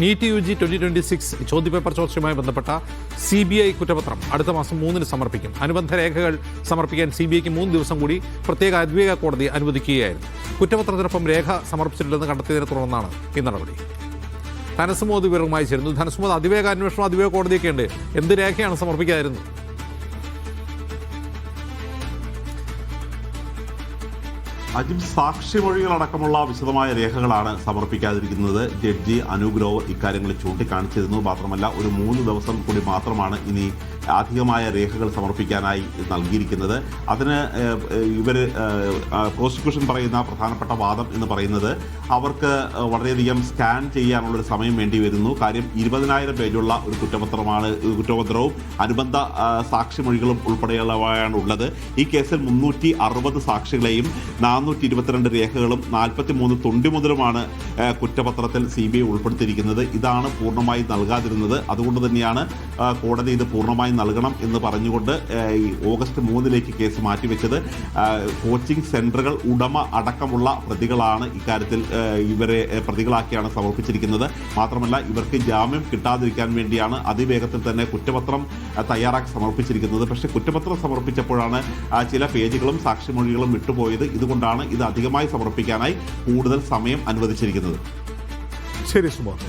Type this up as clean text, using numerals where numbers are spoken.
NEET UG 2026 ചോദ്യപേപ്പർ ചോർച്ചയുമായി ബന്ധപ്പെട്ട CBI കുറ്റപത്രം അടുത്ത മാസം 3-ന് സമർപ്പിക്കും. അനുബന്ധ രേഖകൾ സമർപ്പിക്കാൻ CBIക്ക് 3 ദിവസം കൂടി പ്രത്യേക അതിവേഗ കോടതി അനുവദിക്കുകയായിരുന്നു. കുറ്റപത്രത്തിനൊപ്പം രേഖ സമർപ്പിച്ചിട്ടില്ലെന്ന് കണ്ടെത്തിയതിനെ തുടർന്നാണ് ഈ നടപടി. ധനസുമോദ് വിവരവുമായി ചേരുന്നു. ധനസുമോദ്, അതിവേഗ അന്വേഷണം, അതിവേഗ കോടതിയൊക്കെ ഉണ്ട്. എന്ത് രേഖയാണ് സമർപ്പിക്കാതിരുന്നത്? അജിബ്, സാക്ഷിമൊഴികളടക്കമുള്ള വിശദമായ രേഖകളാണ് സമർപ്പിക്കാതിരിക്കുന്നത്. ജഡ്ജി അനൂപ് ഗ്രോവർ ഇക്കാര്യങ്ങൾ ചൂണ്ടിക്കാണിച്ചിരുന്നു. മാത്രമല്ല, ഒരു 3 ദിവസം കൂടി മാത്രമാണ് ഇനി അധികമായ രേഖകൾ സമർപ്പിക്കാനായി നൽകിയിരിക്കുന്നത്. അതിന് പ്രോസിക്യൂഷൻ പറയുന്ന പ്രധാനപ്പെട്ട വാദം എന്ന് പറയുന്നത് അവർക്ക് വളരെയധികം സ്കാൻ ചെയ്യാനുള്ളൊരു സമയം വേണ്ടി വരുന്നു. കാര്യം 20,000 പേജുള്ള ഒരു കുറ്റപത്രവും അനുബന്ധ സാക്ഷിമൊഴികളും ഉൾപ്പെടെയുള്ളവയാണ് ഉള്ളത്. ഈ കേസിൽ 360 സാക്ഷികളെയും 422 രേഖകളും 43 തൊണ്ടിമുതലുമാണ് കുറ്റപത്രത്തിൽ CBI ഉൾപ്പെടുത്തിയിരിക്കുന്നത്. ഇതാണ് പൂർണ്ണമായി നൽകാതിരുന്നത്. അതുകൊണ്ട് തന്നെയാണ് കോടതി ഇത് പൂർണ്ണമായി നൽകണം എന്ന് പറഞ്ഞുകൊണ്ട് ഓഗസ്റ്റ് 3-ലേക്ക് കേസ് മാറ്റിവെച്ചത്. കോച്ചിങ് സെന്ററുകൾ ഉടമ അടക്കമുള്ള പ്രതികളാണ് ഇക്കാര്യത്തിൽ ഇവരെ പ്രതികളാക്കിയാണ് സമർപ്പിച്ചിരിക്കുന്നത്. മാത്രമല്ല, ഇവർക്ക് ജാമ്യം കിട്ടാതിരിക്കാൻ വേണ്ടിയാണ് അതിവേഗത്തിൽ തന്നെ കുറ്റപത്രം തയ്യാറാക്കി സമർപ്പിച്ചിരിക്കുന്നത്. പക്ഷേ കുറ്റപത്രം സമർപ്പിച്ചപ്പോഴാണ് ചില പേജുകളും സാക്ഷിമൊഴികളും വിട്ടുപോയത്. ഇതുകൊണ്ടാണ് ഇത് അധികമായി സമർപ്പിക്കാനായി കൂടുതൽ സമയം അനുവദിച്ചിരിക്കുന്നത്. ശരി സുമോദ്.